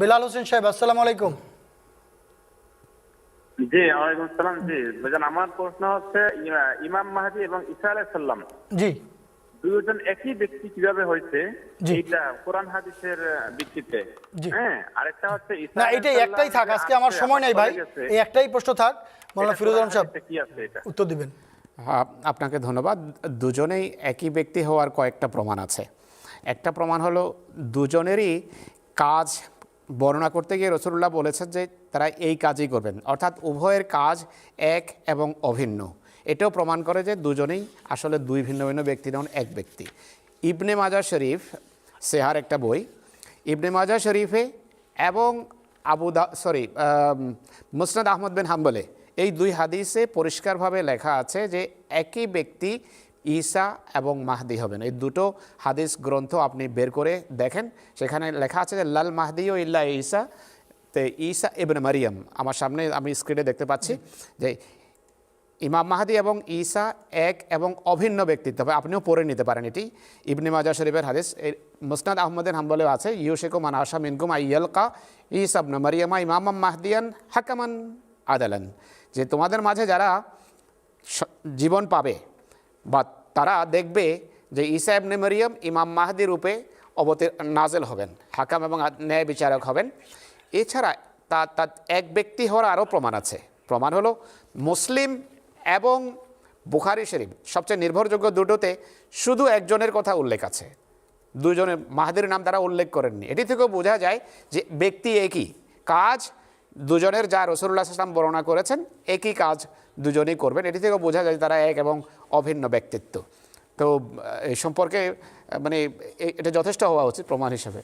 বেলাল হোসেন সাহেব, আসসালামু আলাইকুম। জি, ওয়ালাইকুম আসসালাম। জি ভাইজান, আমার প্রশ্ন হচ্ছে ইমাম মাহদী এবং ঈসা আলাইহিস সালাম জি দুজন একই ব্যক্তি কিভাবে হয়েছে, জি এইটা কোরআন হাদিসের ভিত্তিতে। জি। হ্যাঁ, আরেকটা হচ্ছে ঈসা না, আলাইহিস এটাই সালাম একটাই থাক, যে আজকে আমার আসছে, সময় আবার নাই ভাই, চলে গেছে, এই একটাই প্রশ্ন থাক। মোল্লা এটা ফিরোজ কোরআন আলম সাহেব হাদিসে কি আছে এটা? উত্তর দিবেন। আপনাকে ধন্যবাদ। দুজনেই একই ব্যক্তি হওয়ার কয়েকটা প্রমাণ আছে। একটা প্রমাণ হলো দুজনেরই কাজ বর্ণনা করতে গিয়ে রাসূলুল্লাহ বলেছেন যে তারা এই কাজই করবেন, অর্থাৎ উভয়ের কাজ এক এবং অভিন্ন। এটাও প্রমাণ করে যে দুজনেই আসলে দুই ভিন্ন ভিন্ন ব্যক্তি নন, এক ব্যক্তি। ইবনে মাজাহ শরীফ, সেহার একটা বই, ইবনে মাজাহ শরীফে এবং মুসনাদ আহমদ বিন হাম্বলে এই দুই হাদিসে পরিষ্কারভাবে লেখা আছে যে একই ব্যক্তি ঈসা এবং মাহদি হবেন। এই দুটো হাদিস গ্রন্থ আপনি বের করে দেখেন, সেখানে লেখা আছে যে লাল মাহদি ও ইল্লা ঈসা, তে ঈসা ইবনে মারিয়াম। আমার সামনে আমি স্ক্রিনে দেখতে পাচ্ছি যে ইমাম মাহদি এবং ঈসা এক এবং অভিন্ন ব্যক্তিত্ব। তবে আপনিও পড়ে নিতে পারেন, এটি ইবনে মাজাহ শরীফের হাদিস। মুসনাদ আহমদের হাম্বলেও আছে, ইউশিকু মান আশা মিনকুম আইয়ালকা ঈসা ইবনে মারিয়ামা ইমামাম মাহদিয়ান হাকামান আদালান, যে তোমাদের মাঝে যারা জীবন পাবে বা তারা দেখবে যে ঈসা ইবনে মারিয়াম ইমাম মাহদি রূপে নাজেল হবেন, হাকাম এবং ন্যায় বিচারক হবেন। এছাড়া তার এক ব্যক্তি হওয়ার আরও প্রমাণ আছে। প্রমাণ হলো মুসলিম এবং বুখারী শরীফ, সবচেয়ে নির্ভরযোগ্য দুটোতে শুধু একজনের কথা উল্লেখ আছে, দুজনের মাহদির নাম তারা উল্লেখ করেননি। এটি থেকেও বোঝা যায় যে ব্যক্তি একই, কাজ দুজনের যা রাসূলুল্লাহ সাল্লাল্লাহু আলাইহি ওয়াসাল্লাম বর্ণনা করেছেন একই কাজ দুজনেই করবেন। এটি থেকেও বোঝা যায় তারা এক এবং অভিন্ন ব্যক্তিত্ব। তো এই সম্পর্কে মানে এটা যথেষ্ট হওয়া উচিত প্রমাণ হিসেবে।